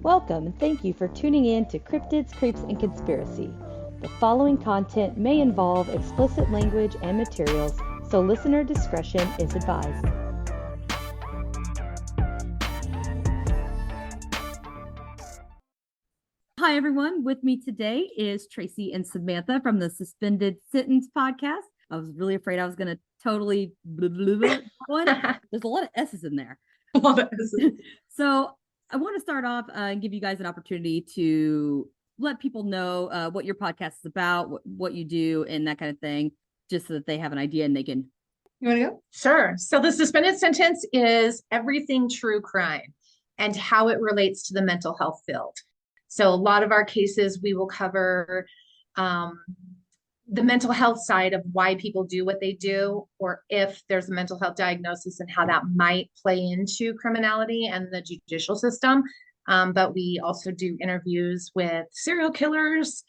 Welcome and thank you for tuning in to Cryptids, Creeps, and Conspiracy. The following content may involve explicit language and materials, so listener discretion is advised. Hi everyone, with me today is Traci and Samantha from the Suspended Sentence podcast. I was really afraid I was going to totally one. There's a lot of S's in there. A lot of S's. So I want to start off and give you guys an opportunity to let people know what your podcast is about, what you do, and that kind of thing, just so that they have an idea and they can. You want to go? Sure. So the Suspended Sentence is everything true crime and how it relates to the mental health field. So a lot of our cases, we will cover the mental health side of why people do what they do, or if there's a mental health diagnosis and how that might play into criminality and the judicial system. But we also do interviews with serial killers,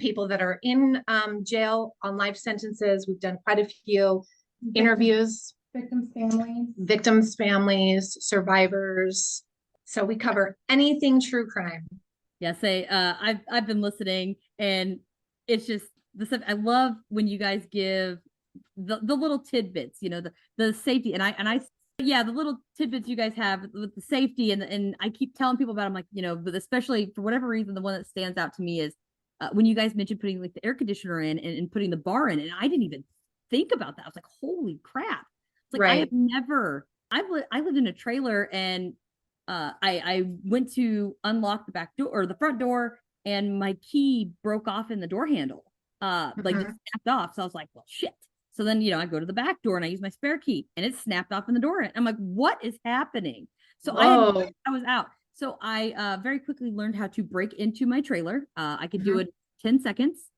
people that are in jail on life sentences. We've done quite a few interviews. Victims' families, survivors. So we cover anything true crime. Yeah, I've been listening, and it's just the stuff I love when you guys give the little tidbits, you know, the safety, and the little tidbits you guys have with the safety, and I keep telling people about it. I'm like, you know, but especially for whatever reason, the one that stands out to me is when you guys mentioned putting like the air conditioner in and putting the bar in, and I didn't even think about that. I was like, holy crap! It's like right. I lived in a trailer, and I went to unlock the back door or the front door, and my key broke off in the door handle, just snapped off. So I was like, well, shit. So then, you know, I go to the back door and I use my spare key, and it snapped off in the door. And I'm like, what is happening? So I was out. So I very quickly learned how to break into my trailer. I could do it in 10 seconds,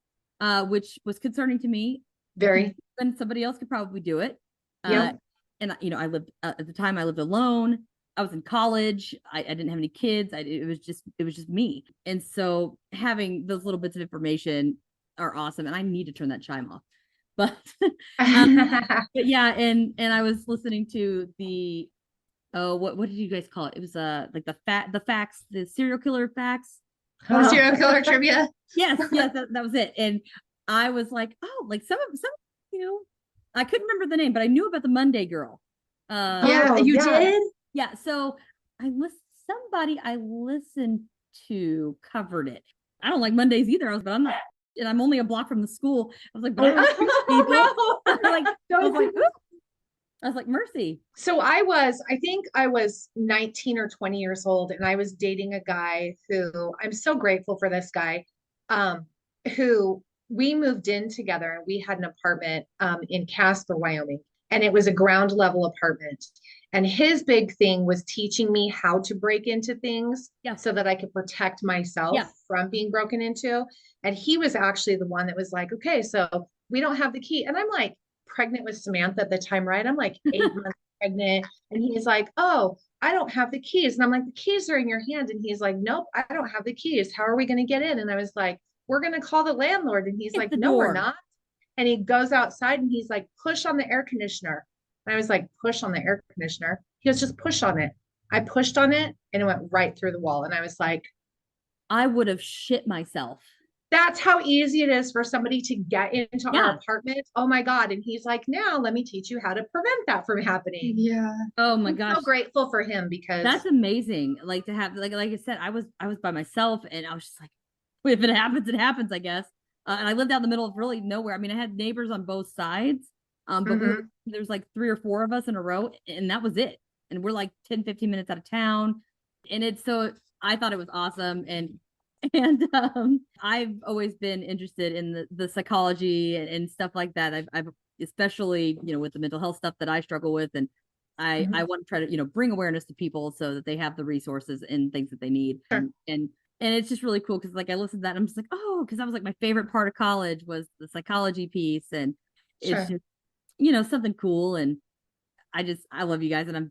which was concerning to me. Very. And somebody else could probably do it. Yeah. And, you know, I lived at the time, I lived alone. I was in college. I didn't have any kids. It was just me. And so having those little bits of information are awesome. And I need to turn that chime off. But, but yeah, and I was listening to the what did you guys call it? It was like the facts, the serial killer facts. Serial killer trivia. Yes, that was it. And I was like, oh, like some, you know, I couldn't remember the name, but I knew about the Monday girl. You did? Yeah, so I listened to covered it. I don't like Mondays either. I'm only a block from the school. I was like, but I was like, mercy. So I think I was 19 or 20 years old, and I was dating a guy who, I'm so grateful for this guy, who we moved in together, and we had an apartment in Casper, Wyoming, and it was a ground level apartment. And his big thing was teaching me how to break into things so that I could protect myself from being broken into. And he was actually the one that was like, okay, so we don't have the key. And I'm like pregnant with Samantha at the time, right? I'm like 8 months pregnant. And he's like, oh, I don't have the keys. And I'm like, the keys are in your hand. And he's like, nope, I don't have the keys. How are we going to get in? And I was like, we're going to call the landlord. And he's like, no, we're not. And he goes outside and he's like, push on the air conditioner. And I was like, push on the air conditioner. He goes, just push on it. I pushed on it and it went right through the wall. And I was like, I would have shit myself. That's how easy it is for somebody to get into our apartment. Oh my God. And he's like, now let me teach you how to prevent that from happening. Yeah. Oh my gosh. I'm so grateful for him, because that's amazing. Like to have, like I said, I was by myself, and I was just like, if it happens, it happens, I guess. And I lived out in the middle of really nowhere. I mean, I had neighbors on both sides. But there's like 3 or 4 of us in a row, and that was it. And we're like 10, 15 minutes out of town. And I thought it was awesome. And I've always been interested in the psychology and stuff like that. I've especially, you know, with the mental health stuff that I struggle with. And I want to try to, you know, bring awareness to people so that they have the resources and things that they need. Sure. And it's just really cool, because like I listened to that and I'm just like, oh, because that was like my favorite part of college was the psychology piece. And it's just, you know, something cool. And I love you guys, and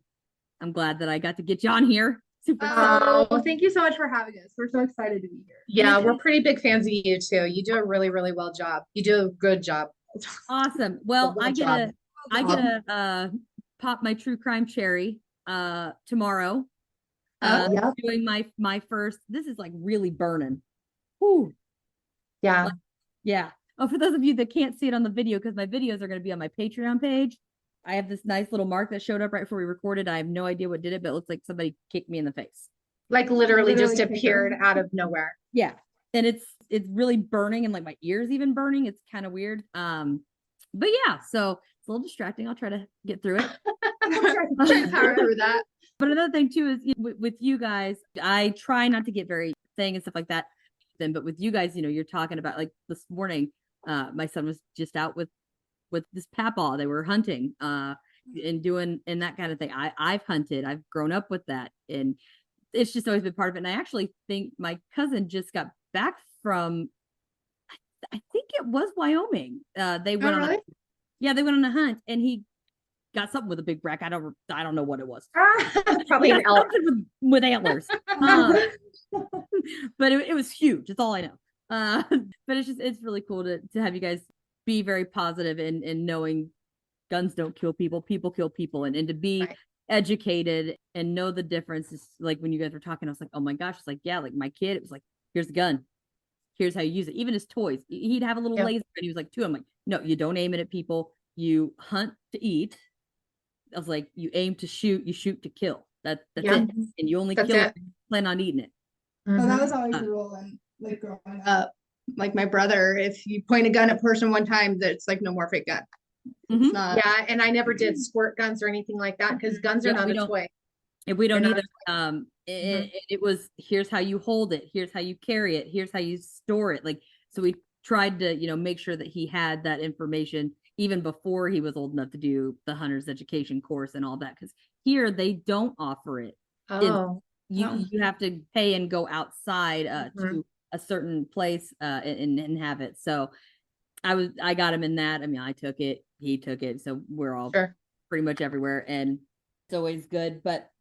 I'm glad that I got to get you on here. Well, thank you so much for having us. We're so excited to be here. Yeah, we're pretty big fans of you too. You do a really, really well job. You do a good job. Awesome. Well, I get I get to pop my true crime cherry tomorrow. Yep. Doing my first. This is like really burning. Whew. Yeah. Like, yeah. Oh, for those of you that can't see it on the video, because my videos are going to be on my Patreon page, I have this nice little mark that showed up right before we recorded. I have no idea what did it, but it looks like somebody kicked me in the face. Like literally just Literally appeared kicker. out of nowhere. Yeah. And it's really burning, and like my ears even burning. It's kind of weird. But yeah, so it's a little distracting. I'll try to get through it. Trying to power through that. But another thing too is, with you guys, I try not to get very thing and stuff like that. But with you guys, you're talking about, like, this morning, my son was just out with this papaw. They were hunting and doing and that kind of thing. I've hunted. I've grown up with that, and it's just always been part of it. And I actually think my cousin just got back from, I think it was Wyoming. They went on they went on a hunt, and he got something with a big brack. I don't know what it was. Probably an elk with antlers. But it was huge. That's all I know. But it's really cool to have you guys be very positive and knowing guns don't kill people, people kill people, and to be educated and know the difference. Is like when you guys were talking, I was like, oh my gosh, it's like, yeah, like my kid, it was like, here's the gun, here's how you use it. Even his toys, he'd have a little laser, and he was like, I'm like, no, you don't aim it at people, you hunt to eat. I was like, you aim to shoot, you shoot to kill. That's it, and you only kill it if you plan on eating it. Well, that was always the rule, and like growing up, like my brother, if you point a gun at a person one time, that's like no more fake gun. It's not. Yeah, and I never did squirt guns or anything like that, because guns are not a toy. And we don't either. It was, here's how you hold it, here's how you carry it, here's how you store it. Like, so we tried to make sure that he had that information even before he was old enough to do the hunter's education course and all that, because here they don't offer it. You have to pay and go outside to a certain place and have it. So I got him in that. I mean, I took it, he took it, so we're all pretty much everywhere, and it's always good. But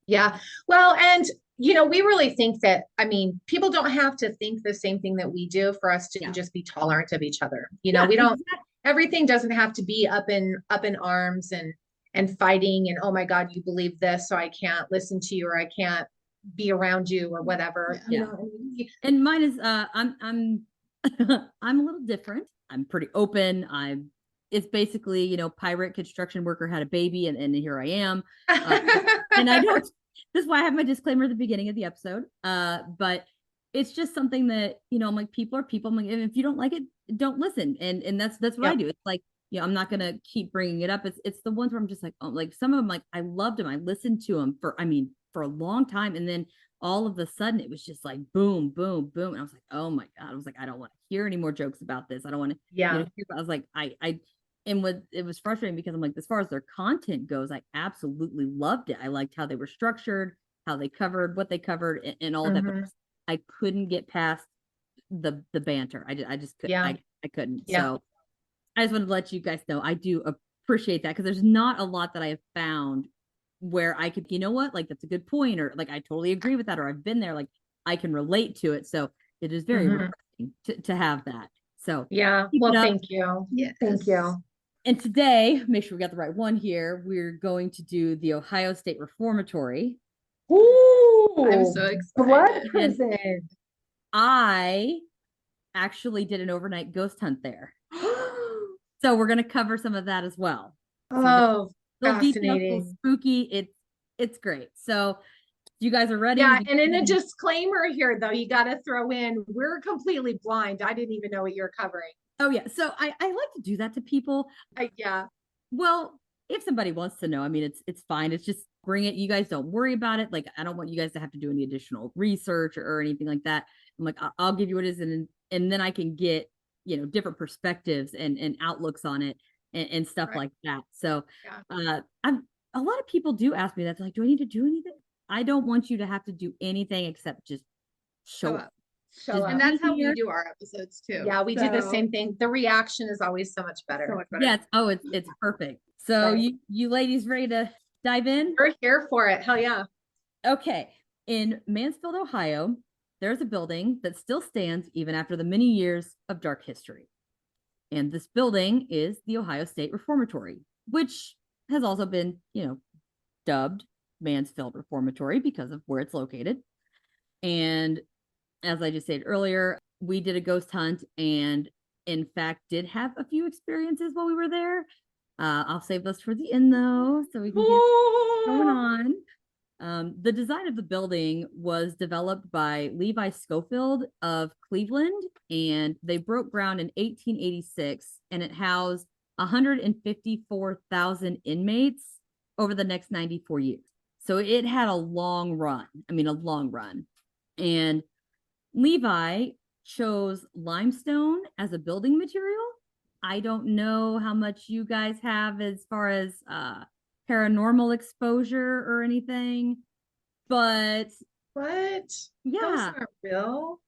yeah, well, and we really think that, I mean, people don't have to think the same thing that we do for us to just be tolerant of each other. We don't. Everything doesn't have to be up in arms and fighting and, oh my God, you believe this, so I can't listen to you, or I can't be around you, or whatever. And mine is I'm I'm a little different. I'm pretty open. It's basically, pirate construction worker had a baby, and here I am. And I don't, this is why I have my disclaimer at the beginning of the episode. But it's just something that, I'm like, people are people. I'm like, if you don't like it, don't listen. And that's what I do. It's like, I'm not going to keep bringing it up. It's the ones where I'm just like, oh, like some of them, like, I loved them. I listened to them for a long time. And then all of a sudden it was just like, boom, boom, boom. And I was like, oh my God. I was like, I don't want to hear any more jokes about this. I don't want to, I was like, it was frustrating, because I'm like, as far as their content goes, I absolutely loved it. I liked how they were structured, how they covered what they covered, and all of that. But I couldn't get past the banter. I just couldn't. I couldn't. So I just wanted to let you guys know I do appreciate that, because there's not a lot that I have found where I could, like, that's a good point, or like, I totally agree with that, or I've been there, like, I can relate to it. So it is very refreshing to have that. So well, thank you. Thank you. And today, make sure we got the right one here, we're going to do the Ohio State Reformatory. Ooh, I'm so excited. Blood prison. I actually did an overnight ghost hunt there. So we're going to cover some of that as well. Oh, fascinating. Spooky. It's great. So you guys are ready? Yeah, and in a disclaimer here, though, you got to throw in, we're completely blind. I didn't even know what you're covering. Oh yeah. So I like to do that to people. Well, if somebody wants to know, I mean, it's fine. It's just bring it. You guys don't worry about it. Like, I don't want you guys to have to do any additional research or anything like that. I'm like, I'll give you what it is, and then I can get, different perspectives and outlooks on it and stuff like that. So a lot of people do ask me that. They're like, do I need to do anything? I don't want you to have to do anything except just show up. And that's how we do our episodes too. Yeah, we do the same thing. The reaction is always so much better. Yeah. It's perfect. So you ladies ready to dive in? We're here for it. Hell yeah. Okay. In Mansfield, Ohio, there's a building that still stands even after the many years of dark history. And this building is the Ohio State Reformatory, which has also been, dubbed Mansfield Reformatory because of where it's located. And as I just said earlier, we did a ghost hunt and in fact did have a few experiences while we were there. I'll save those for the end though, so we can get going on. The design of the building was developed by Levi Schofield of Cleveland, and they broke ground in 1886, and it housed 154,000 inmates over the next 94 years. So it had a long run. And Levi chose limestone as a building material. I don't know how much you guys have as far as paranormal exposure or anything, but What? yeah, Those aren't real.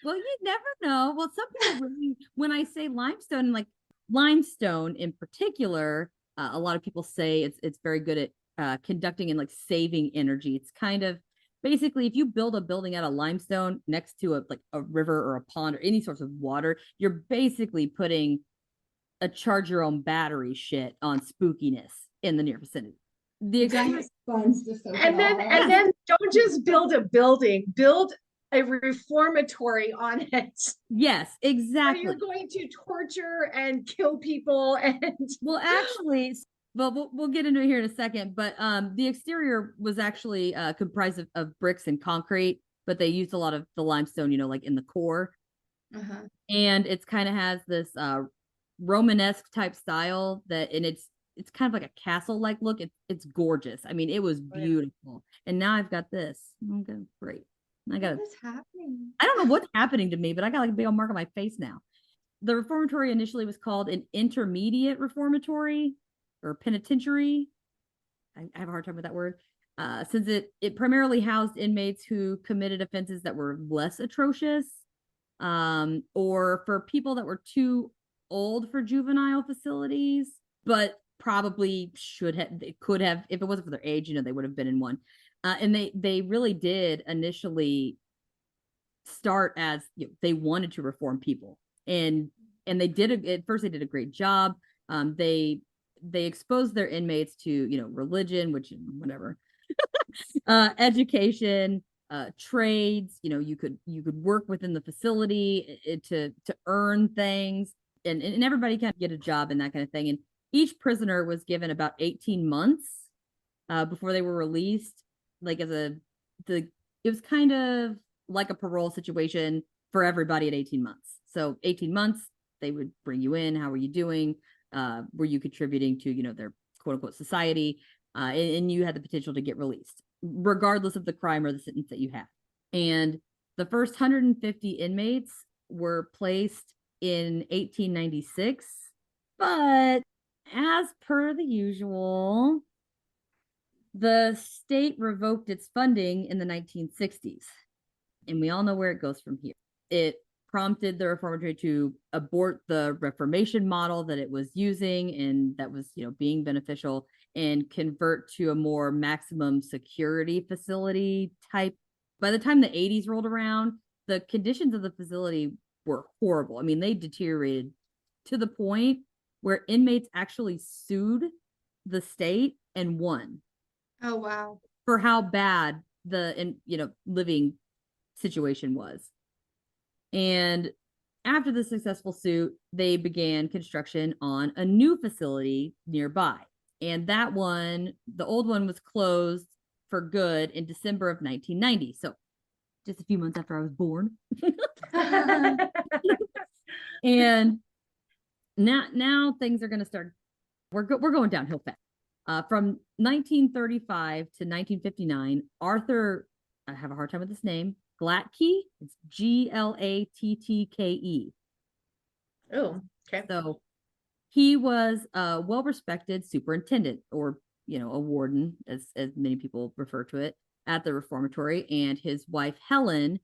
well, you never know. Well, some people really, when I say limestone, like limestone in particular, a lot of people say it's very good at conducting and like saving energy. It's kind of basically if you build a building out of limestone next to a river or a pond or any source of water, you're basically putting a charge your own battery shit on spookiness in the near vicinity. The exact sponge to soak And it all up. then don't just build a building, build a reformatory on it. yes, exactly. You're going to torture and kill people and well, actually, well, we'll get into it here in a second. But the exterior was actually comprised of bricks and concrete, but they used a lot of the limestone, like in the core. Uh-huh. And it's kind of has this Romanesque type style and it's kind of like a castle-like look. It's gorgeous. I mean, it was beautiful. And now I've got this. Okay, great. what is happening? I don't know what's happening to me, but I got like a big old mark on my face now. The reformatory initially was called an intermediate reformatory or penitentiary. I have a hard time with that word. Since it primarily housed inmates who committed offenses that were less atrocious, or for people that were too old for juvenile facilities, but probably could have, if it wasn't for their age, they would have been in one. And they really did initially start as they wanted to reform people, and they did at first they did a great job. They exposed their inmates to religion, which whatever, education, trades. You could work within the facility to earn things, and everybody can get a job and that kind of thing. And each prisoner was given about 18 months before they were released. Like it was kind of like a parole situation for everybody at 18 months. So 18 months, they would bring you in. How were you doing? Were you contributing to, their quote unquote society? And you had the potential to get released, regardless of the crime or the sentence that you had. And the first 150 inmates were placed in 1896. But as per the usual, the state revoked its funding in the 1960s. And we all know where it goes from here. It prompted the reformatory to abort the Reformation model that it was using and that was, being beneficial, and convert to a more maximum security facility type. By the time the 80s rolled around, the conditions of the facility were horrible. I mean, they deteriorated to the point where inmates actually sued the state and won. Oh, wow. For how bad the living situation was. And after the successful suit, they began construction on a new facility nearby. And that one, the old one, was closed for good in December of 1990. So just a few months after I was born. And now things are going to start. We're going downhill fast. From 1935 to 1959, Arthur, I have a hard time with this name, Glattke. It's Glattke. Oh, okay. So he was a well-respected superintendent, or a warden, as many people refer to it, at the reformatory, and his wife Helen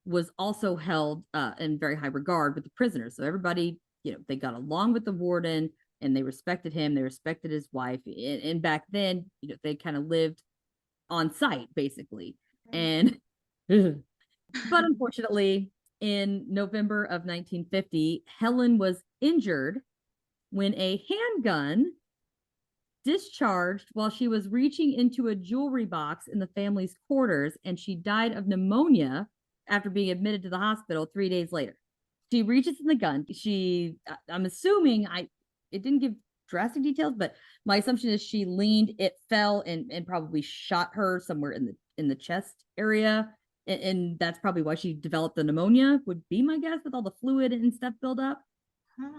was also held in very high regard with the prisoners. So everybody, they got along with the warden, and they respected him. They respected his wife, and back then, they kind of lived on site basically. And but unfortunately, In November of 1950, Helen was injured when a handgun discharged while she was reaching into a jewelry box in the family's quarters, and she died of pneumonia after being admitted to the hospital 3 days later. She reaches in the gun. I'm assuming it didn't give drastic details, but my assumption is she leaned, it fell, and probably shot her somewhere in the chest area. And that's probably why she developed the pneumonia, would be my guess, with all the fluid and stuff build up.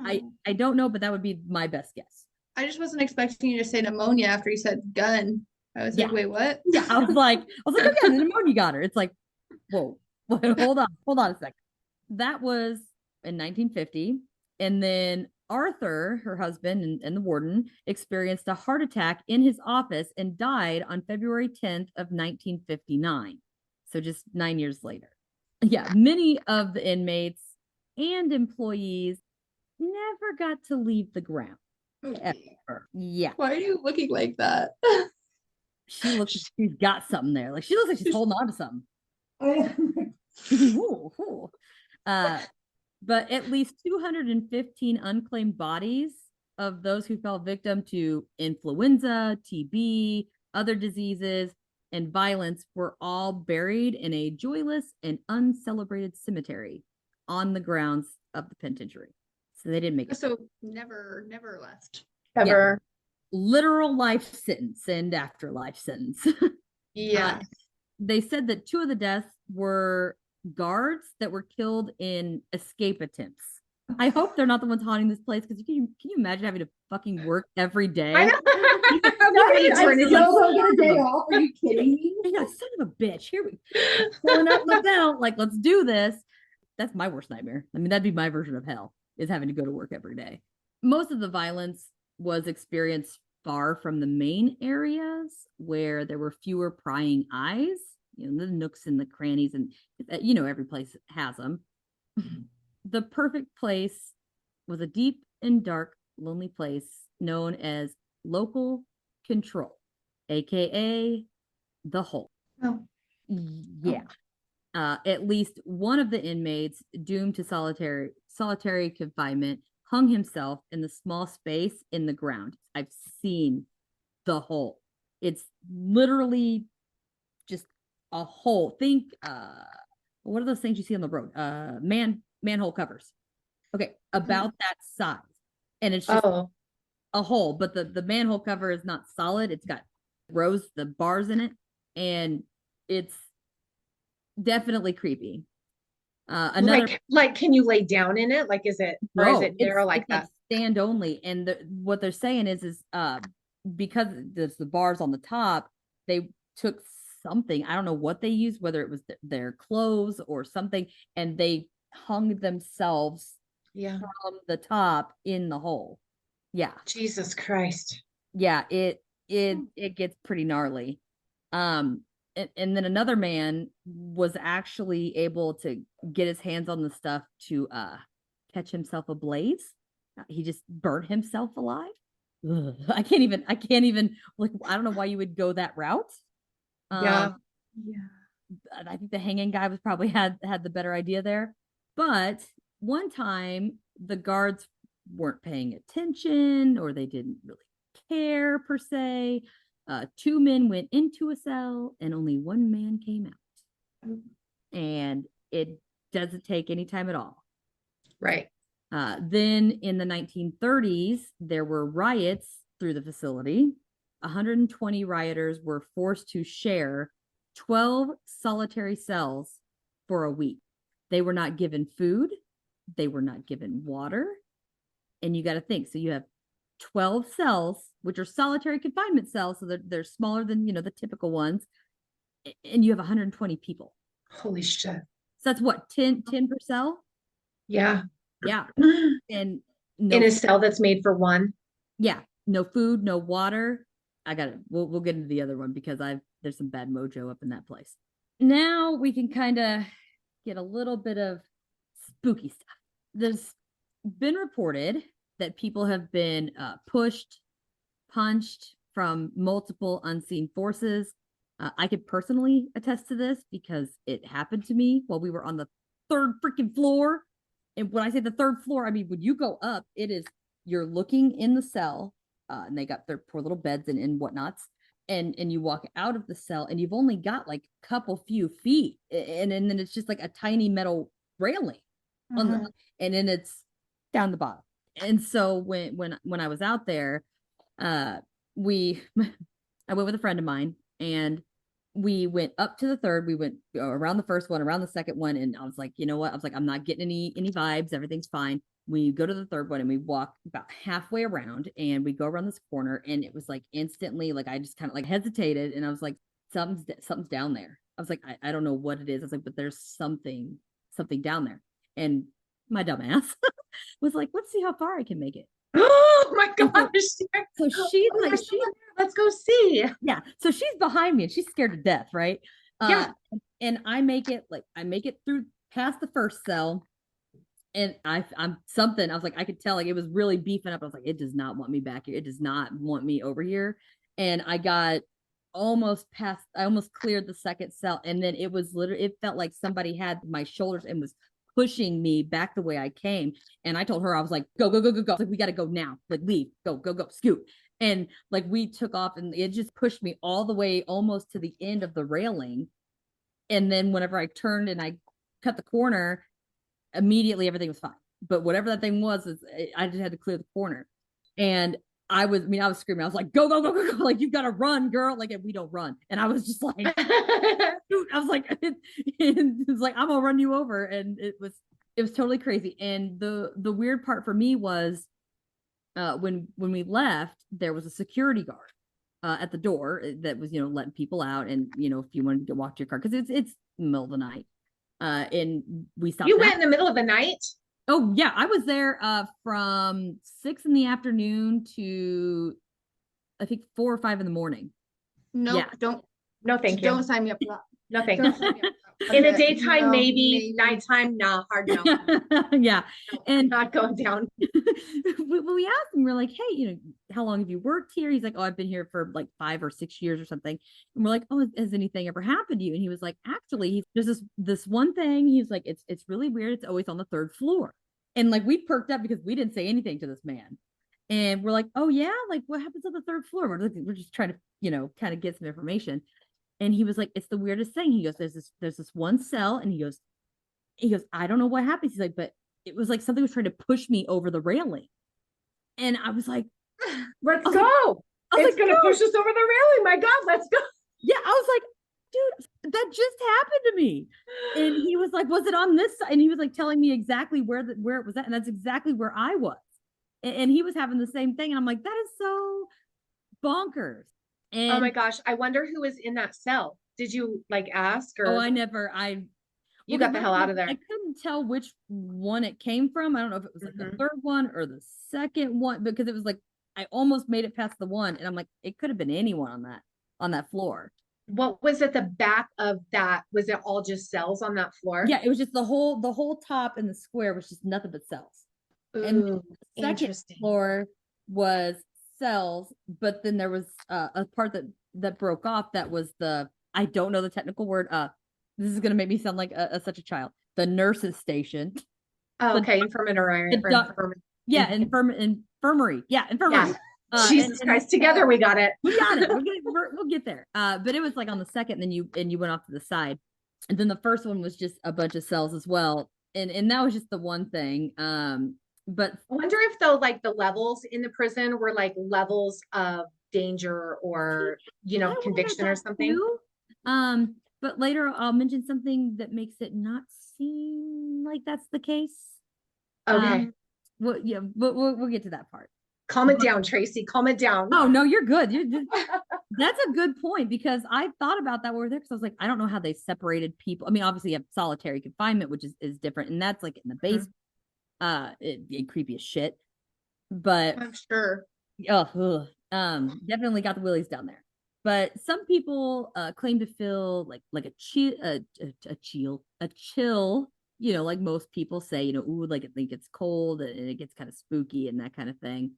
I don't know, but that would be my best guess. I just wasn't expecting you to say pneumonia after you said gun. I was like, wait, what? Yeah, I was like, oh yeah, the pneumonia got her. It's like, whoa, hold on a second. That was in 1950. And then Arthur, her husband and the warden, experienced a heart attack in his office and died on February 10th of 1959. So just 9 years later. Yeah, many of the inmates and employees never got to leave the ground. Ever. Yeah. Why are you looking like that? She looks like she's got something there. Like she looks like she's holding on to something. Ooh, ooh. But at least 215 unclaimed bodies of those who fell victim to influenza, TB, other diseases, and violence were all buried in a joyless and uncelebrated cemetery on the grounds of the penitentiary. So they didn't make it. So never left. Ever. Yeah. Literal life sentence and afterlife sentence. Yeah. They said that 2 of the deaths were guards that were killed in escape attempts. I hope they're not the ones haunting this place, because can you imagine having to fucking work every day? I know. Get a day off. Are you kidding me? Yeah, son of a bitch. Here we pulling up, look down, like, let's do this. That's my worst nightmare. I mean, that'd be my version of hell, is having to go to work every day. Most of the violence was experienced far from the main areas where there were fewer prying eyes, the nooks and the crannies, and every place has them. The perfect place was a deep and dark, lonely place known as local control, aka the hole. Oh. Yeah. At least one of the inmates doomed to solitary confinement hung himself in the small space in the ground. I've seen the hole. It's literally just a hole. Think, what are those things you see on the road? Manhole covers. Okay, about that size. And it's just a hole, but the manhole cover is not solid. It's got the bars in it, and it's definitely creepy. Another like can you lay down in it? Like, is it narrow like that? Stand only. And what they're saying is because there's the bars on the top, they took something, I don't know what they used, whether it was their clothes or something, and they hung themselves from the top in the hole. Yeah. Jesus Christ. Yeah, it gets pretty gnarly. And then another man was actually able to get his hands on the stuff to catch himself ablaze. He just burnt himself alive. Ugh. I can't even like, I don't know why you would go that route. Yeah. I think the hanging guy was probably had the better idea there. But one time the guards weren't paying attention, or they didn't really care per se. 2 men went into a cell and only 1 man came out. And it doesn't take any time at all. Right. Then in the 1930s, there were riots through the facility. 120 rioters were forced to share 12 solitary cells for a week. They were not given food. They were not given water. And you got to think, so you have 12 cells, which are solitary confinement cells, so they're smaller than the typical ones, and you have 120 people. Holy shit. So that's what, 10 per cell? Yeah. And in a cell that's made for 1. Yeah, no food, no water. We'll get into the other one, because there's some bad mojo up in that place. Now we can kind of get a little bit of spooky stuff. There's been reported that people have been pushed, punched from multiple unseen forces. I could personally attest to this, because it happened to me while we were on the third freaking floor. And when I say the third floor, I mean, when you go up, you're looking in the cell, and they got their poor little beds and whatnots. And you walk out of the cell and you've only got like a couple few feet. And then it's just like a tiny metal railing on the, and then it's down the bottom. And so when I was out there, I went with a friend of mine, and we went up to the third. We went around the first one, around the second one, and I was like, you know what? I was like, I'm not getting any vibes. Everything's fine. We go to the third one and we walk about halfway around, and we go around this corner, and it was like instantly, like I just kind of like hesitated, and I was like, something's down there. I was like, I don't know what it is. I was like, but there's something down there. And my dumb ass was like, let's see how far I can make it. Oh my gosh. So she's like, let's go see. Yeah. So she's behind me and she's scared to death, right? Yeah. And I make it through past the first cell. And I'm something, I was like, I could tell like it was really beefing up. I was like, it does not want me back here. It does not want me over here. And I got almost cleared the second cell. And then it was literally, it felt like somebody had my shoulders and was pushing me back the way I came. And I told her, I was like, go. Like, we got to go now. Like, leave, go, scoot. And like, we took off, and it just pushed me all the way almost to the end of the railing. And then whenever I turned and I cut the corner, immediately everything was fine. But whatever that thing was I just had to clear the corner. And I was screaming. I was like, go. Like, you got to run, girl. Like, we don't run. And I was just like, dude, I was like, it was like, I'm gonna run you over. And it was totally crazy. And the weird part for me was when we left, there was a security guard at the door that was, letting people out. And, if you wanted to walk to your car, because it's the middle of the night. And we stopped. You went in the middle of the night? Oh yeah, I was there from 6 p.m. to I think 4 or 5 a.m. No, Yeah. don't. No, thank you. Don't sign me up for that. No, thank you. In the daytime, no, maybe. Nighttime, nah, hard no. Yeah, no, and not going down. we asked him, we're like, hey, how long have you worked here? He's like, oh, I've been here for like 5 or 6 years or something. And we're like, oh, has anything ever happened to you? And he was like, actually, there's this one thing. He's like, it's really weird. It's always on the third floor. And like, we perked up because we didn't say anything to this man. And we're like, oh yeah, like what happens on the third floor? We're just trying to, kind of get some information. And he was like, it's the weirdest thing. He goes, there's this one cell, and he goes, I don't know what happens. He's like, but it was like something was trying to push me over the railing. And I was like, let's go. It's going to push us over the railing. My God, let's go. Yeah. I was like, dude, that just happened to me. And he was like, was it on this side? And he was like telling me exactly where it was at. And that's exactly where I was. And he was having the same thing. And I'm like, that is so bonkers. And oh my gosh, I wonder who was in that cell. Did you like ask? Or you got the hell out of there. I couldn't tell which one it came from. I don't know if it was like the third one or the second one, because it was like I almost made it past the one, and I'm like, it could have been anyone on that floor. What was at the back of that? Was it all just cells on that floor? Yeah, it was just the whole top and the square was just nothing but cells. Ooh, and the second floor was cells, but then there was a part that broke off. That was I don't know the technical word. This is gonna make me sound like such a child. The nurse's station. Oh, okay, infirmary. Yeah, infirmary. Yeah, infirmary. Yeah. Jesus Christ! Together we got it. We got it. We'll get there. But it was like on the second, and then you went off to the side, and then the first one was just a bunch of cells as well, and that was just the one thing. But I wonder if though, like the levels in the prison were like levels of danger or conviction or something. Too. But later I'll mention something that makes it not seem like that's the case. Okay. We'll get to that part. Calm it down, Traci. Calm it down. Oh no, you're good. That's a good point, because I thought about that when we were there, because I was like, I don't know how they separated people. I mean, obviously you have solitary confinement, which is different, and that's like in the basement. It creepy as shit, but I'm sure. Definitely got the willies down there. But some people claim to feel like a chill, like most people say, ooh, like it gets cold and it gets kind of spooky and that kind of thing.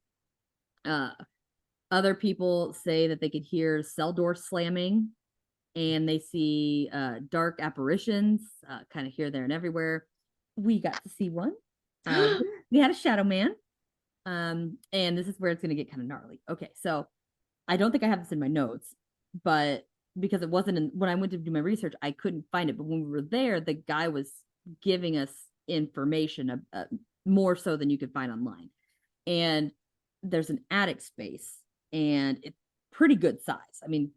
Other people say that they could hear cell doors slamming, and they see dark apparitions kind of here, there, and everywhere. we got to see one. We had a shadow man. And this is where it's going to get kind of gnarly. Okay, so I don't think I have this in my notes, but because it wasn't when I went to do my research, I couldn't find it. But when we were there, the guy was giving us information more so than you could find online. And there's an attic space, and it's pretty good size. I mean,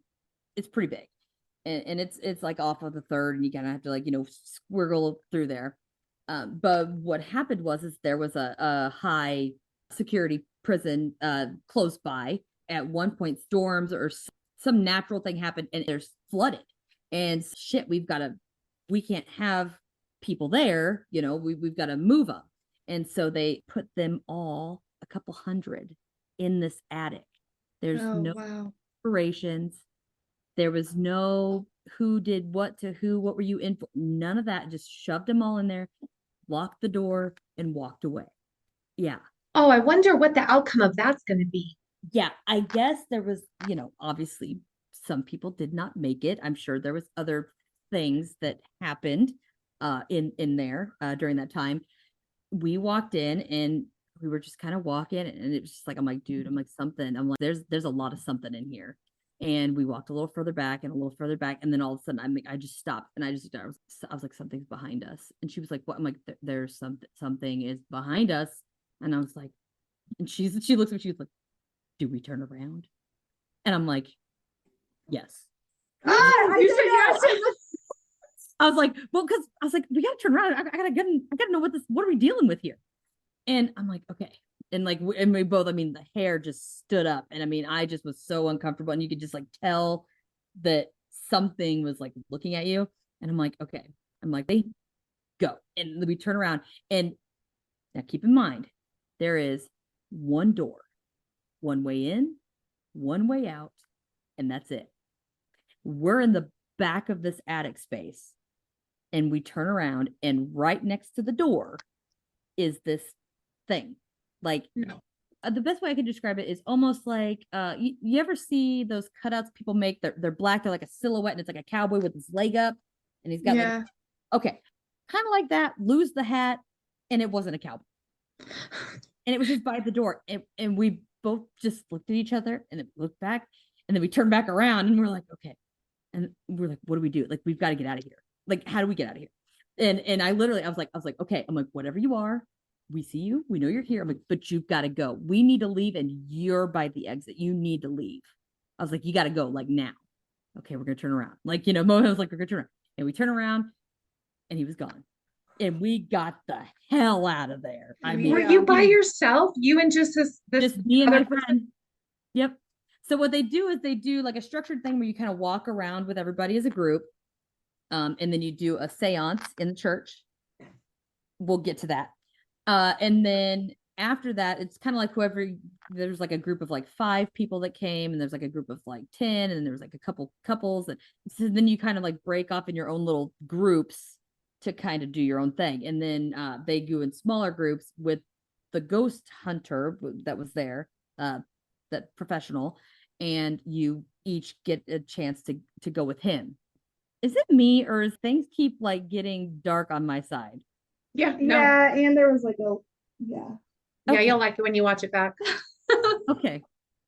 it's pretty big, and it's like off of the third, and you kind of have to like squirrel through there. But what happened is there was a high security prison close by. At one point, storms or some natural thing happened, and there's flooded. And shit, we can't have people there. We've got to move them. And so they put them all, a couple hundred, in this attic. There's no operations. There was no who did what to who, what were you in for? None of that. Just shoved them all in there, locked the door, and walked away. Yeah. Oh, I wonder what the outcome of that's going to be. Yeah, I guess there was, obviously some people did not make it. I'm sure there was other things that happened in there during that time. We walked in and we were just kind of walking, and it was just like, I'm like, dude, I'm like, something. I'm like, there's a lot of something in here. And we walked a little further back and a little further back, and then all of a sudden I just stopped, and I was like, something's behind us. And she was like, what? I'm like, there's something is behind us. And I was like, and she looks at me, she was like, do we turn around? And I'm like, yes. You said yes. I was like, well, because I was like, we gotta turn around. I gotta know what are we dealing with here? And I'm like, okay. And like, and we both, I mean, the hair just stood up, and I mean, I just was so uncomfortable, and you could just like tell that something was like looking at you. And I'm like, okay. I'm like, they go. And we turn around, and now keep in mind, there is one door, one way in, one way out, and that's it. We're in the back of this attic space, and we turn around, and right next to the door is this thing. Like, the best way I can describe it is almost like you ever see those cutouts people make? They're black, they're like a silhouette, and it's like a cowboy with his leg up, and he's got like, okay, kind of like that. Lose the hat, and it wasn't a cowboy, and it was just by the door, and we both just looked at each other, and then looked back, and then we turned back around, and we're like, okay. And we're like, what do we do? Like, we've got to get out of here. Like, how do we get out of here? And I was like, okay. I'm like, whatever you are, we see you. We know you're here. I'm like, but you've got to go. We need to leave, and you're by the exit. You need to leave. I was like, you got to go, like, now. Okay, we're going to turn around. Like, Mo was like, we're going to turn around. And we turn around, and he was gone. And we got the hell out of there. I mean, were you by yourself? You and just me and my friend. Yep. So what they do is they do like a structured thing where you kind of walk around with everybody as a group. And then you do a seance in the church. We'll get to that. And then after that, it's kind of like there's like a group of like 5 people that came, and there's like a group of like 10, and then there was like a couple couples. And so then you kind of like break off in your own little groups to kind of do your own thing. And then they go in smaller groups with the ghost hunter that was there, that professional, and you each get a chance to go with him. Is it me, or is things keep like getting dark on my side? Yeah, no. Yeah, and there was like Yeah, Okay. you'll like it when you watch it back. Okay.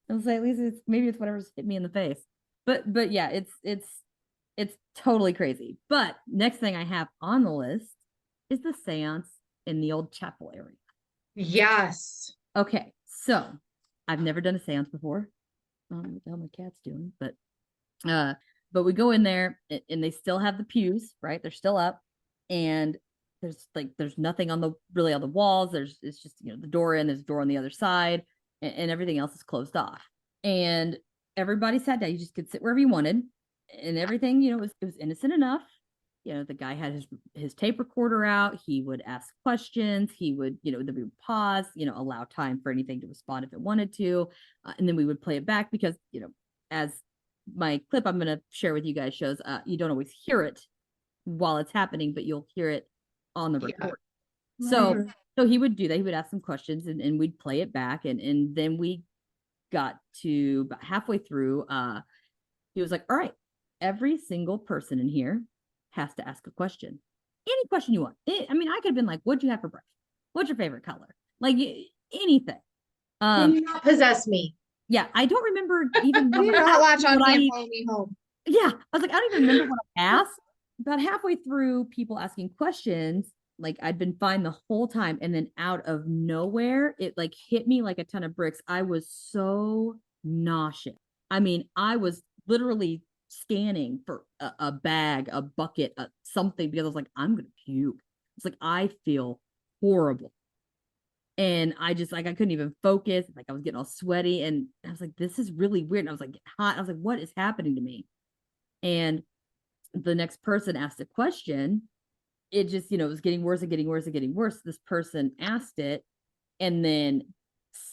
I was like, at least maybe it's whatever's hit me in the face. But yeah, it's totally crazy. But next thing I have on the list is the seance in the old chapel area. Yes. Okay, so I've never done a seance before. I don't know what the hell my cat's doing, but we go in there, and they still have the pews, right? They're still up, and there's nothing on the walls. It's just the door in, there's a door on the other side, and everything else is closed off. And everybody sat down. You just could sit wherever you wanted, and everything it was innocent enough. The guy had his tape recorder out. He would ask questions. He would, then we would pause, allow time for anything to respond if it wanted to. And then we would play it back because, as my clip I'm going to share with you guys shows, you don't always hear it while it's happening, but you'll hear it on the record. Yeah. So he would do that. He would ask some questions, and we'd play it back. And then we got to about halfway through. He was like, all right, every single person in here has to ask a question. any question you want. I mean, I could have been like, what'd you have for breakfast? What's your favorite color? Like anything. Can you not possess me? Yeah, I don't remember even You do not latch on what me and follow me home. yeah, I was like, I don't even remember what I asked. About halfway through, people asking questions, like I'd been fine the whole time, and then out of nowhere, it like hit me like a ton of bricks. I was so nauseous. I mean, I was literally scanning for a bag, a bucket, something, because I was like, I'm gonna puke. It's like I feel horrible. And I just like I couldn't even focus. Like I was getting all sweaty, and I was like, this is really weird. And I was like hot. I was like, what is happening to me? And the next person asked a question. It just, it was getting worse and getting worse and getting worse. This person asked it, and then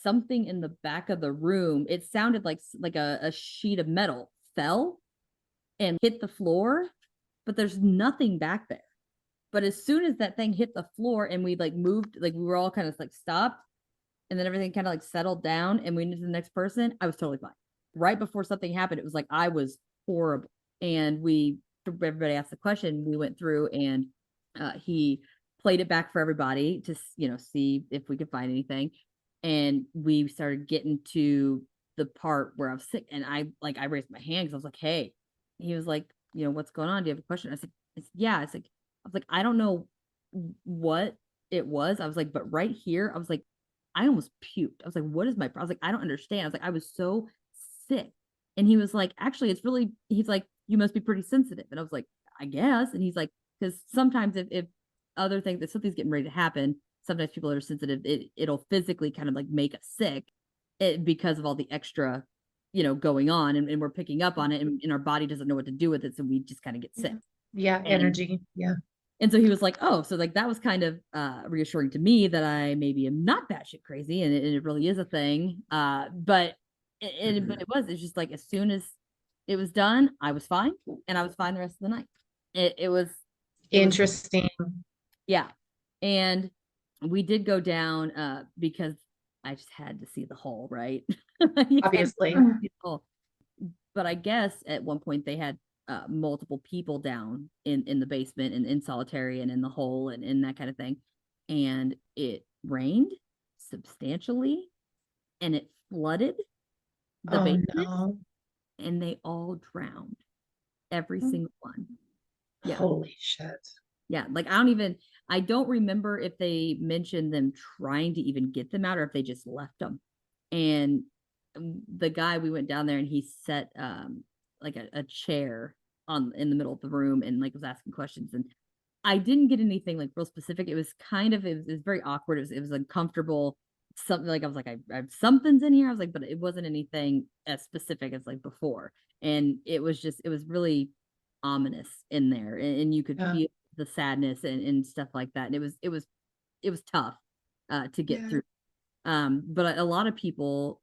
something in the back of the room, it sounded like a sheet of metal fell and hit the floor, but there's nothing back there. But as soon as that thing hit the floor and we like moved, like we were all kind of like stopped, and then everything kind of like settled down and we went to the next person, I was totally fine. Right before something happened, it was like I was horrible. And everybody asked the question, we went through, and he played it back for everybody to see if we could find anything. And we started getting to the part where I was sick, and I raised my hand because I was like, hey. He was like, what's going on? Do you have a question? I said, yeah. I was like, I don't know what it was. I was like, but right here, I was like, I almost puked. I was like, what is my problem? I was like, I don't understand. I was like, I was so sick. And he was like, actually, he's like, you must be pretty sensitive. And I was like, I guess. And he's like, because sometimes if other things, if something's getting ready to happen, sometimes people are sensitive, it'll physically kind of like make us sick because of all the extra, going on, and we're picking up on it, and our body doesn't know what to do with it. So we just kind of get sick. Yeah. Energy. Yeah. And so he was like, oh, so like that was kind of reassuring to me that I maybe am not batshit crazy, and it really is a thing. But it's just like as soon as it was done, I was fine, and I was fine the rest of the night. It was interesting. Yeah. And we did go down because I just had to see the hole, right? Obviously. But I guess at one point they had multiple people down in the basement and in solitary and in the hole and in that kind of thing. And it rained substantially, and it flooded the basement, no. and they all drowned. Every single one. Yeah. Holy shit. Yeah, like I don't remember if they mentioned them trying to even get them out or if they just left them. And the guy, we went down there, and he set like a chair in the middle of the room, and like was asking questions, and I didn't get anything like real specific. It was it was very awkward. It was uncomfortable. Something like I was like, I have something's in here. I was like, but it wasn't anything as specific as like before. And it was really ominous in there, and you could feel the sadness and stuff like that. And it was tough to get through. But a lot of people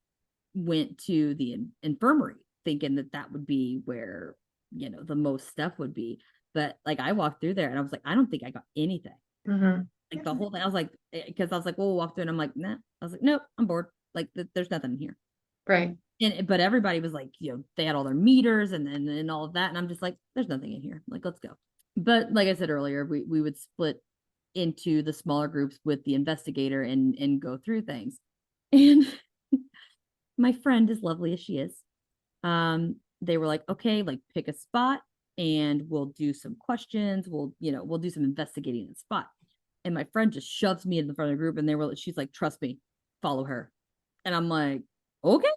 went to the infirmary thinking that would be where, the most stuff would be. But like I walked through there, and I was like, I don't think I got anything. Mm-hmm. Like the whole thing, I was like, because I was like, well, we'll walk through, and I'm like, nah. I was like, nope, I'm bored. Like there's nothing here. Right. But everybody was like, they had all their meters and all of that. And I'm just like, there's nothing in here. Like, let's go. But like I said earlier, we would split into the smaller groups with the investigator and go through things. And my friend, as lovely as she is, they were like, okay, like pick a spot and we'll do some questions. We'll do some investigating in the spot. And my friend just shoves me in the front of the group, and she's like, trust me, follow her. And I'm like, okay,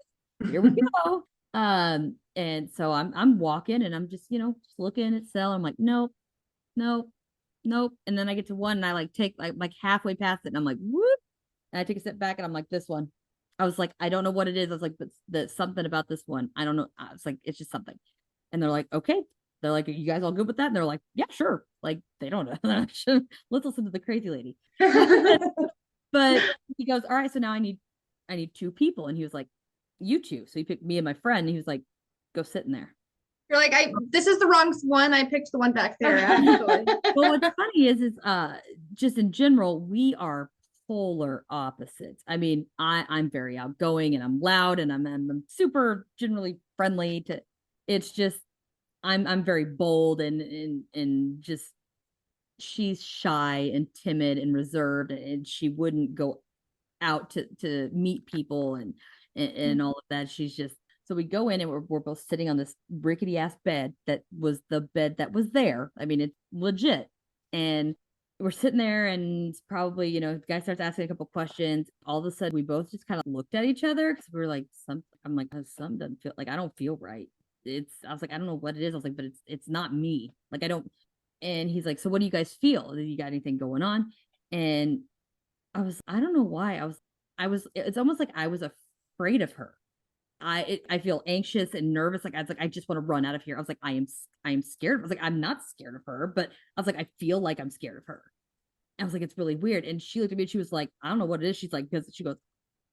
here we go. And so I'm walking, and I'm just, just looking at cell. I'm like, nope. And then I get to one, and I like take like halfway past it, and I'm like, whoop. And I take a step back, and I'm like, this one. I was like, I don't know what it is. I was like, but there's something about this one. I don't know. I was like, it's just something. And they're like, okay. They're like, are you guys all good with that? And they're like, yeah, sure. Like, they don't know. Let's listen to the crazy lady. But he goes, all right, so now I need 2 people. And he was like, you 2. So he picked me and my friend, and he was like, go sit in there. You're like, this is the wrong one. I picked the one back there. Actually. Well, what's funny is just in general, we are polar opposites. I mean, I'm very outgoing, and I'm loud, and I'm super generally friendly it's just I'm very bold and just she's shy and timid and reserved, and she wouldn't go out to meet people and all of that. She's just, so we go in and we're both sitting on this rickety ass bed that was the bed that was there. I mean, it's legit. And we're sitting there, and probably, the guy starts asking a couple questions. All of a sudden, we both just kind of looked at each other because we were like, I'm like, something doesn't feel like, I don't feel right. I was like, I don't know what it is. I was like, but it's not me. Like, I don't. And he's like, so what do you guys feel? Do you got anything going on? And I don't know why it's almost like I was afraid of her. I feel anxious and nervous. Like, I was like, I just want to run out of here. I was like, I am scared. I was like, I'm not scared of her, but I was like, I feel like I'm scared of her. I was like, it's really weird. And she looked at me and she was like, I don't know what it is. She's like, because she goes,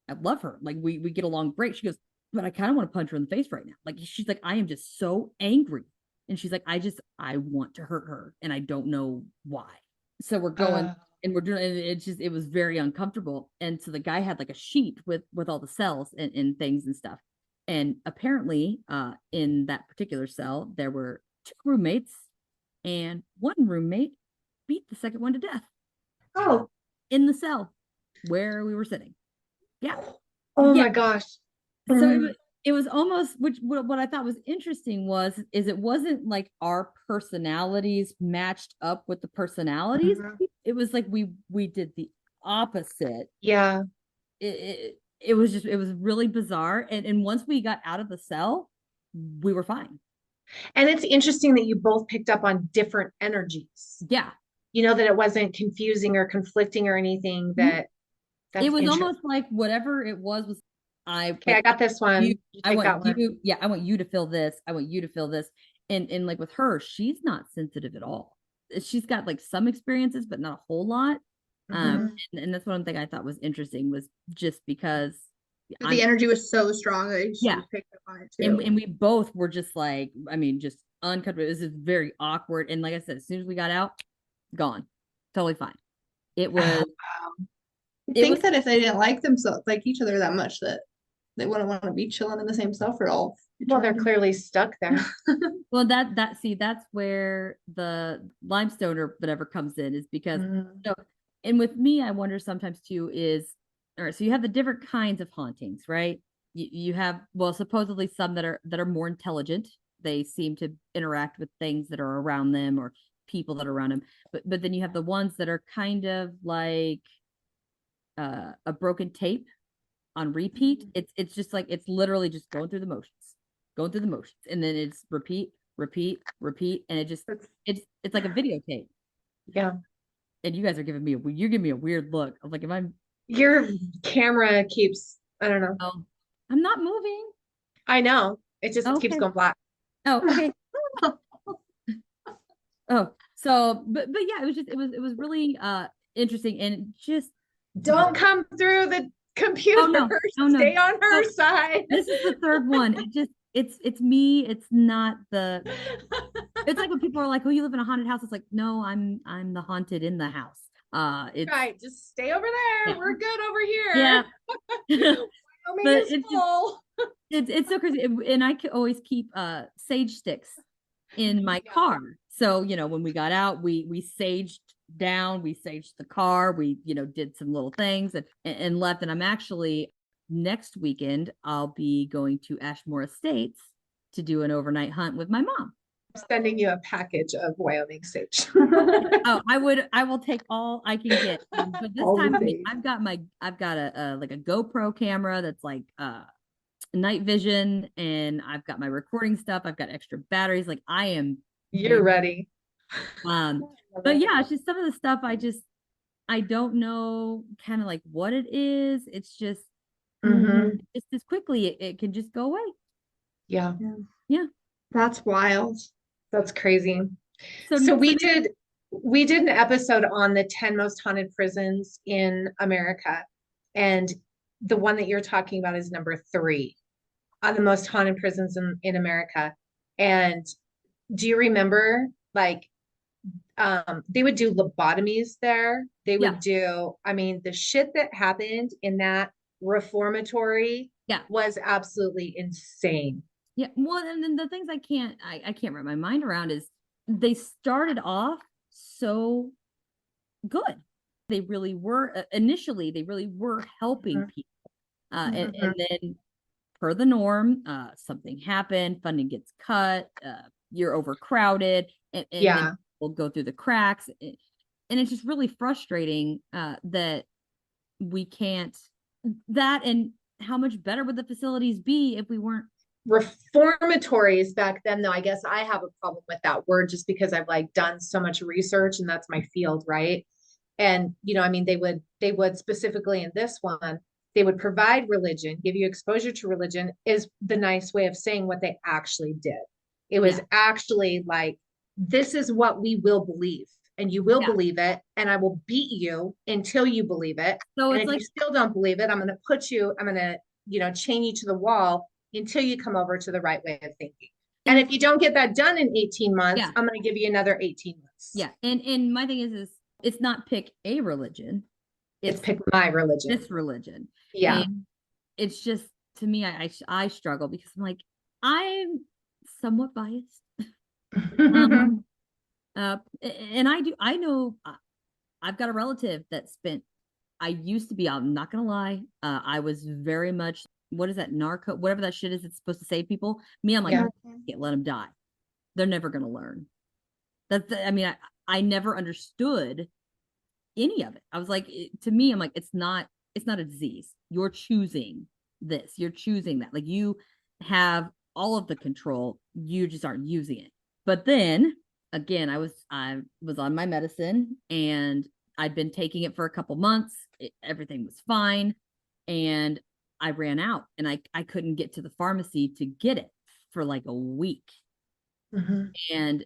I love her. Like, we get along great. She goes, but I kind of want to punch her in the face right now. Like, she's like, I am just so angry. And she's like, I want to hurt her. And I don't know why. So we're going and we're doing, and it was very uncomfortable. And so the guy had like a sheet with all the cells and things and stuff. And apparently, in that particular cell, there were 2 roommates, and one roommate beat the second one to death. Oh, in the cell where we were sitting. Yeah. Oh yeah. my gosh. So it was almost, what I thought was interesting is it wasn't like our personalities matched up with the personalities. It was like we did the opposite. Yeah. It was really bizarre. And once we got out of the cell, we were fine. And it's interesting that you both picked up on different energies. Yeah. That it wasn't confusing or conflicting or anything. That's it was almost like whatever it was I got this one. I want you to feel this. I want you to feel this. And like with her, she's not sensitive at all. She's got like some experiences, but not a whole lot. And that's one thing I thought was interesting, was just because the energy was so strong that she picked up on it too. And we both were just like, I mean, just uncomfortable. This is very awkward. And like I said, as soon as we got out, gone, totally fine. It was. I think that if they didn't like themselves, like each other that much, that they wouldn't want to be chilling in the same cell for all. Well, they're clearly stuck there. Well, that's where the limestone or whatever comes in, is because and with me, I wonder sometimes too is, all right, so you have the different kinds of hauntings, right? You have, well, supposedly some that are more intelligent. They seem to interact with things that are around them or people that are around them. But then you have the ones that are kind of like a broken tape on repeat. It's just like, it's literally just going through the motions, and then it's repeat, and it's like a videotape. Yeah. And you guys are giving me a weird look. I'm like, your camera keeps, I don't know. Oh, I'm not moving. I know. It just keeps going black. Oh, okay. Oh, so but yeah, it was really interesting, and just don't come through the computer. No. Stay on her side. This is the third one. It's me. It's not the. It's like when people are like, "Oh, you live in a haunted house." It's like, no, I'm the haunted in the house. It's right. Just stay over there. Yeah. We're good over here. Yeah. But it's so crazy, and I could always keep sage sticks in my car. So when we got out, we saged down, we saged the car, we did some little things and left. And I'm actually, next weekend I'll be going to Ashmore Estates to do an overnight hunt with my mom. I'm sending you a package of Wyoming sage. Oh, I will take all I can get. But this time, I've got a like a GoPro camera that's like night vision, and I've got my recording stuff. I've got extra batteries. Like, you're ready. But yeah, it's just some of the stuff I don't know kind of like what it is. It's just it's just quickly it can just go away. Yeah. That's wild. That's crazy. So we did an episode on the 10 most haunted prisons in America, and the one that you're talking about is number 3 on the most haunted prisons in America. And do you remember, like, they would do lobotomies there? They would do, I mean, the shit that happened in that reformatory was absolutely insane. Yeah. Well, and then the things I can't wrap my mind around is they started off so good. They really were initially, they really were helping people. And then per the norm, something happened, funding gets cut, you're overcrowded, and then we'll go through the cracks. And it's just really frustrating that we can't, that, and how much better would the facilities be if we weren't reformatories back then? Though I guess I have a problem with that word just because I've like done so much research and that's my field, right? And I mean, they would specifically in this one, they would provide religion, give you exposure to religion, is the nice way of saying what they actually did. It was actually like, this is what we will believe, and you will believe it, and I will beat you until you believe it. So and if you still don't believe it, I'm going to chain you to the wall until you come over to the right way of thinking. And if you don't get that done in 18 months, I'm going to give you another 18 months. Yeah. And my thing is it's not pick a religion. It's pick my religion. This religion. Yeah. And it's just, to me, I struggle because I'm like, I'm somewhat biased. And I know I've got a relative that I used to be, I'm not going to lie. I was very much, what is that, narco, whatever that shit is, it's supposed to save people. Me, I'm like, can't let them die. They're never going to learn. I never understood any of it. I was like, to me, I'm like, it's not a disease. You're choosing this. You're choosing that. Like, you have all of the control. You just aren't using it. But then again, I was on my medicine and I'd been taking it for a couple months. Everything was fine. And I ran out and I couldn't get to the pharmacy to get it for like a week. And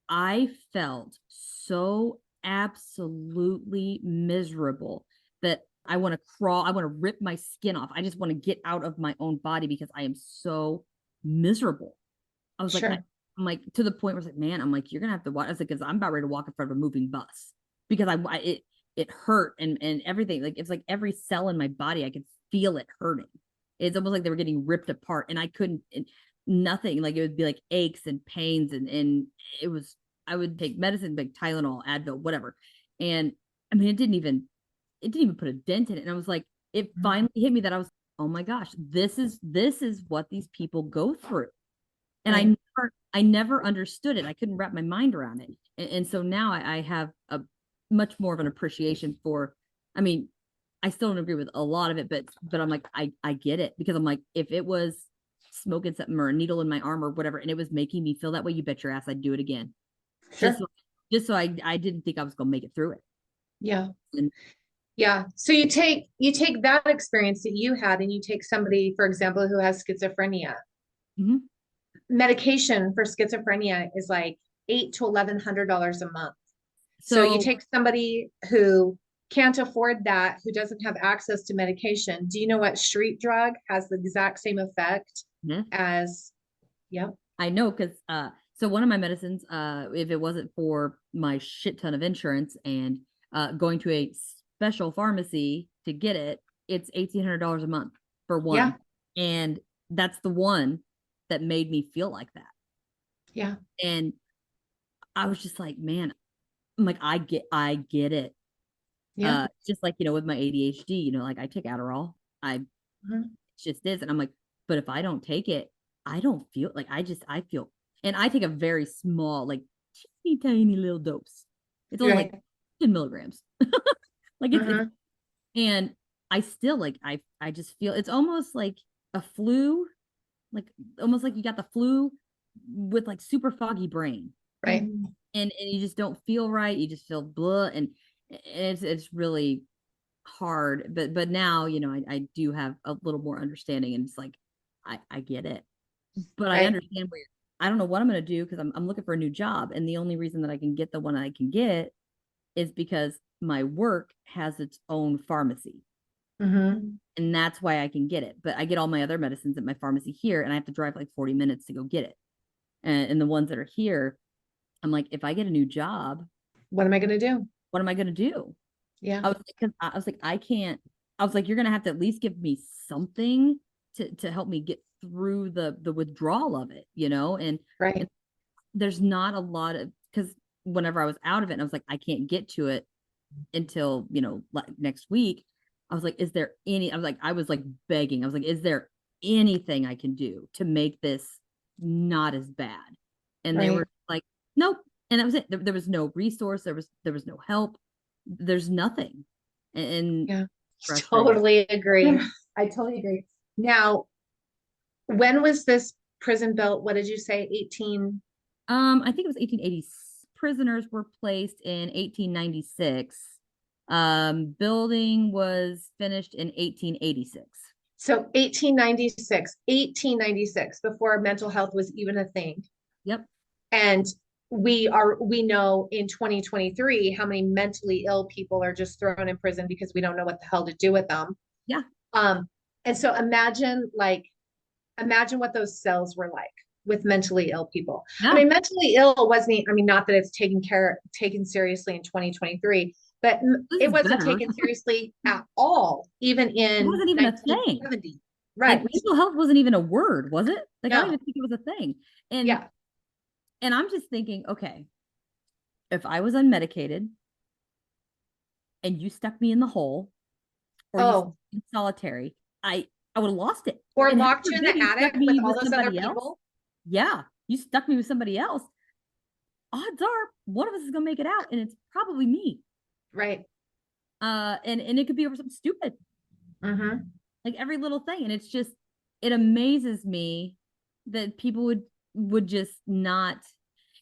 I felt so absolutely miserable that I want to crawl. I want to rip my skin off. I just want to get out of my own body because I am so miserable. I was like, I'm like, to the point where it's like, man, I'm like, you're going to have to watch. I was like, because I'm about ready to walk in front of a moving bus because it hurt and everything. Like, it's like every cell in my body, I could feel it hurting. It's almost like they were getting ripped apart and I couldn't, nothing. Like, it would be like aches and pains. And it was, I would take medicine, like Tylenol, Advil, whatever. And I mean, it didn't even put a dent in it. And I was like, it finally hit me that I was, oh my gosh, this is what these people go through. And I never understood it. I couldn't wrap my mind around it. And so now I have a much more of an appreciation for, I mean, I still don't agree with a lot of it, but I'm like, I get it, because I'm like, if it was smoking something or a needle in my arm or whatever, and it was making me feel that way, you bet your ass I'd do it again. Sure. Just so I didn't think I was going to make it through it. Yeah. Yeah. So you take that experience that you had and you take somebody, for example, who has schizophrenia. Medication for schizophrenia is like $800 to $1,100 a month. So you take somebody who can't afford that, who doesn't have access to medication. Do you know what street drug has the exact same effect as? Yep. I know, because so one of my medicines, if it wasn't for my shit ton of insurance and going to a special pharmacy to get it, it's $1,800 a month for one. Yeah. And that's the one that made me feel like that. Yeah. And I was just like, man, I'm like, I get it. Yeah. Just like, with my ADHD, like I take Adderall. It just is. And I'm like, but if I don't take it, I don't feel like I feel, and I take a very small, like tiny little dose. It's only like 10 milligrams. Like it's, and I still like, I just feel it's almost like a flu, like almost like you got the flu with like super foggy brain. Right. And you just don't feel right. You just feel blah. And it's really hard. But now, I do have a little more understanding, and it's like, I get it. But I understand where I don't know what I'm going to do, because I'm looking for a new job. And the only reason that I can get the one I can get is because my work has its own pharmacy. And that's why I can get it. But I get all my other medicines at my pharmacy here, and I have to drive like 40 minutes to go get it. And the ones that are here, I'm like, if I get a new job, what am I going to do? What am I going to do? Yeah. I was like, I can't. I was like, you're going to have to at least give me something to help me get through the withdrawal of it, and there's not a lot of, because whenever I was out of it, and I was like, I can't get to it until, next week. I was like, is there any, I was like begging. I was like, is there anything I can do to make this not as bad? And they were like, nope. And that was it. There was no resource. There was no help. There's nothing. And yeah, totally agree. I totally agree. Now, when was this prison built? What did you say? 18? I think it was 1880. Prisoners were placed in 1896. Building was finished in 1886. So 1896, before mental health was even a thing. Yep. And we know in 2023 how many mentally ill people are just thrown in prison because we don't know what the hell to do with them. Yeah. And so imagine what those cells were like with mentally ill people. Yeah. I mean, mentally ill wasn't, I mean, not that it's taken seriously in 2023, but it wasn't taken seriously at all, even in it wasn't even a thing. Right. Like, mental health wasn't even a word, was it? Like, no. I don't even think it was a thing. And yeah. And I'm just thinking, okay, if I was unmedicated and you stuck me in the hole, or you in solitary, I would have lost it. Or and locked you in the attic with all those other people. Yeah, you stuck me with somebody else. Odds are one of us is gonna make it out, and it's probably me. Right. And it could be over something stupid. Mm-hmm. Like every little thing, and it's just, it amazes me that people would just not.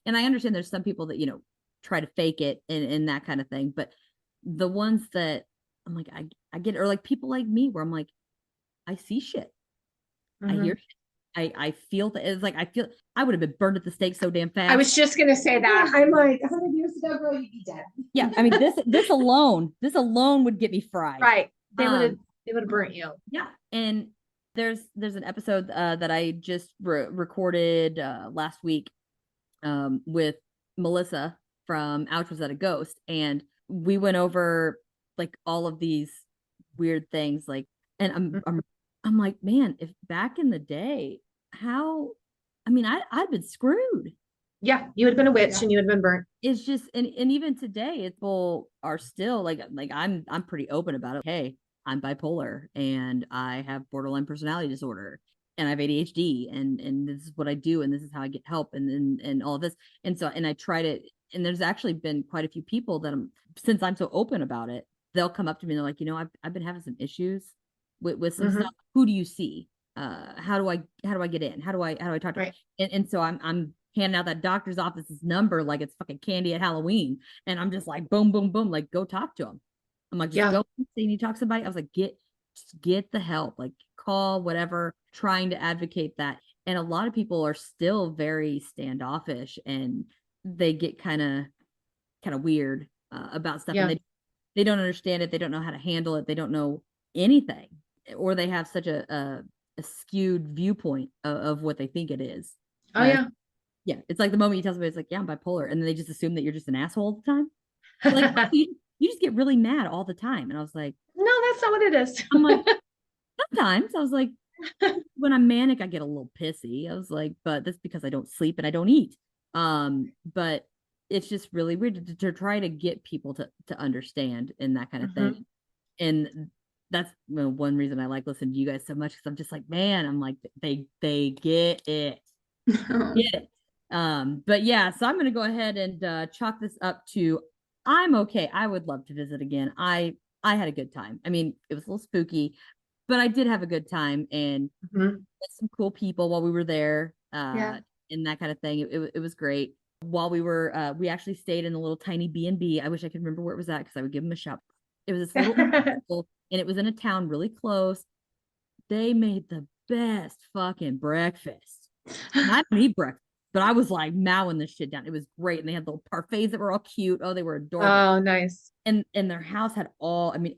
And I understand there's some people that try to fake it and that kind of thing, but the ones that I'm like, I get it, or like people like me where I'm like, I see shit. I hear shit. I feel that. It's like I would have been burned at the stake so damn fast. I was just gonna say that. I'm like, 100 years ago, girl, you'd be dead. Yeah, I mean, this alone would get me fried. Right. They would have burnt you. Yeah. And there's an episode that I just recorded last week with Melissa from Ouch Was That a Ghost, and we went over like all of these weird things, like, and I'm like, man, if back in the day, I'd been screwed. Yeah, you had been a witch and you had been burnt. It's just, and even today, people are still like I'm pretty open about it. Hey, I'm bipolar and I have borderline personality disorder and I have ADHD and this is what I do and this is how I get help and all of this. And so, and I try to, and there's actually been quite a few people that since I'm so open about it, they'll come up to me and they're like, I've been having some issues with some stuff. Who do you see? How do I get in? How do I talk to them? And so I'm handing out that doctor's office's number like it's fucking candy at Halloween. And I'm just like, boom, boom, boom, like, go talk to him. I'm like, just go see, and you talk to somebody. I was like, get the help, like call, whatever, trying to advocate that. And a lot of people are still very standoffish and they get kind of weird about stuff. And they don't understand it. They don't know how to handle it. They don't know anything, or they have such a skewed viewpoint of what they think it is. Yeah, it's like the moment you tell somebody, it's like, yeah, I'm bipolar, and then they just assume that you're just an asshole all the time. Like, you just get really mad all the time. And I was like, no, that's not what it is. I'm like, sometimes. I was like, when I'm manic, I get a little pissy. I was like, but that's because I don't sleep and I don't eat. But it's just really weird to try to get people to understand and that kind of thing. And that's one reason I like listening to you guys so much, because I'm just like, man, I'm like, they get it. Get it. But yeah, so I'm gonna go ahead and chalk this up to I'm okay. I would love to visit again. I had a good time. I mean, it was a little spooky, but I did have a good time and met some cool people while we were there. And that kind of thing. It was great. While we were, we actually stayed in a little tiny B&B. I wish I could remember where it was at because I would give them a shout. It was this little, and it was in a town really close. They made the best fucking breakfast. And I don't eat breakfast, but I was like mowing this shit down. It was great. And they had little parfaits that were all cute. Oh, they were adorable. Oh, nice. And their house had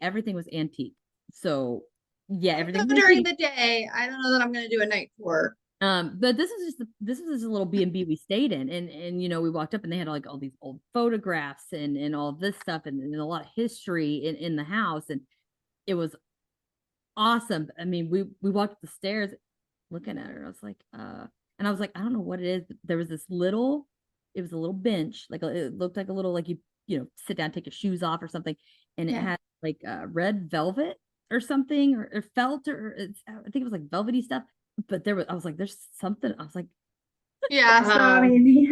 everything was antique. So yeah, everything during the day. I don't know that I'm gonna do a night tour. But this is just a little B&B we stayed in, and we walked up and they had like all these old photographs and all this stuff and a lot of history in the house, and it was awesome. I mean, we walked up the stairs looking at her. I was like, and I was like, I don't know what it is. But there was this little, it was a little bench, like it looked like a little, like you know, sit down, take your shoes off or something. And it had like red velvet or something, or felt, or I think it was like velvety stuff. But I was like, there's something. I was like, Yeah. So I mean,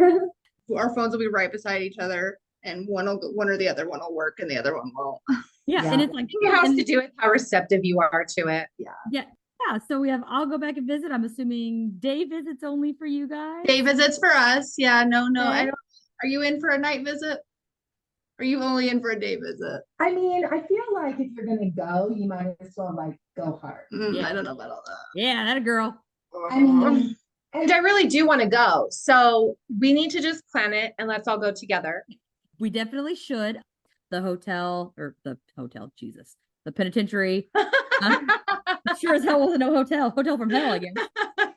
our phones will be right beside each other, and one or the other one will work, and the other one won't. yeah. And it's like, it has to do with how receptive you are to it. Yeah. So we have, I'll go back and visit. I'm assuming day visits only for you guys. Day visits for us. Yeah. No. Okay. I don't. Are you in for a night visit? Or are you only in for a day visit? I mean, I feel like if you're gonna go, you might as well like go hard. I don't know about all that. Yeah, that a girl. I mean, And I really do want to go. So we need to just plan it and let's all go together. We definitely should. The penitentiary. Sure as hell wasn't no hotel from hell, I guess.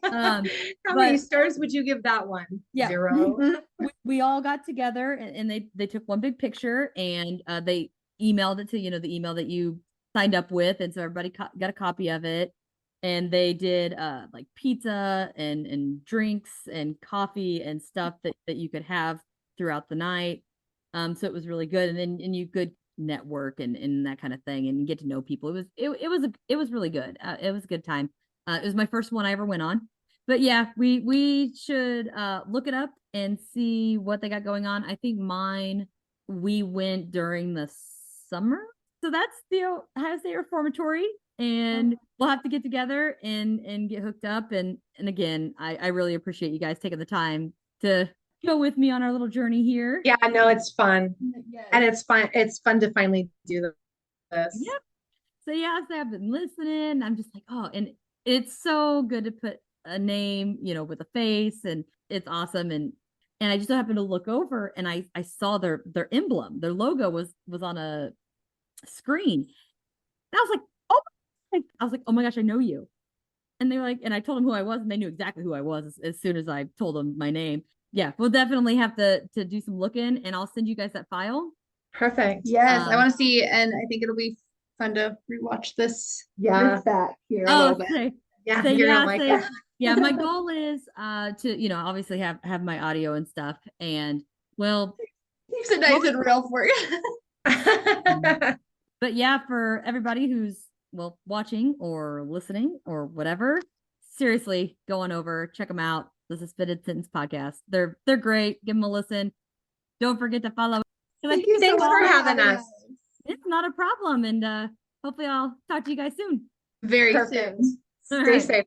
How many stars would you give that one? Yeah. 0. we all got together and they took one big picture, and they emailed it to, you know, the email that you signed up with, and so everybody got a copy of it. And they did like pizza and drinks and coffee and stuff that you could have throughout the night. So it was really good, and then you could network and that kind of thing and get to know people. It was really good. It was a good time. It was my first one I ever went on. But yeah, we should look it up and see what they got going on. I think we went during the summer. So that's the Ohio State Reformatory, and we'll have to get together and get hooked up. And again, I really appreciate you guys taking the time to go with me on our little journey here. Yeah, no, it's fun. And it's fun. It's fun to finally do this. Yep. So yeah, so I've been listening. I'm just like, oh, and it's so good to put a name, you know, with a face, and it's awesome. And I just happened to look over and I saw their emblem, their logo was on a screen. And I was like, oh my gosh, I know you. And they were like, and I told them who I was, and they knew exactly who I was as soon as I told them my name. Yeah, we'll definitely have to do some looking, and I'll send you guys that file. Perfect. Yes, I want to see, and I think it'll be fun to rewatch this. Yeah, back here a little bit. Yeah, you're not like that. Yeah, my goal is to, you know, obviously have my audio and stuff, and well, keeps it nice and real for you. But yeah, for everybody who's watching or listening or whatever, seriously, go on over, check them out. The Suspended Sentence podcast. They're great. Give them a listen. Don't forget to follow. Thanks for having us. It's not a problem, and hopefully I'll talk to you guys soon. Very soon. Stay safe.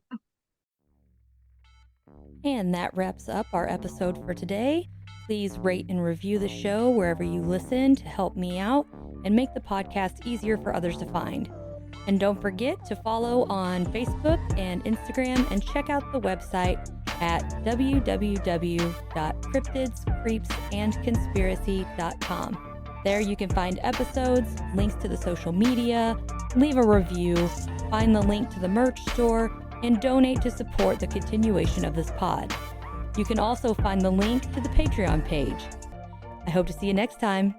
And that wraps up our episode for today. Please rate and review the show wherever you listen to help me out and make the podcast easier for others to find. And don't forget to follow on Facebook and Instagram, and check out the website at www.cryptidscreepsandconspiracy.com. There you can find episodes, links to the social media, leave a review, find the link to the merch store, and donate to support the continuation of this pod. You can also find the link to the Patreon page. I hope to see you next time.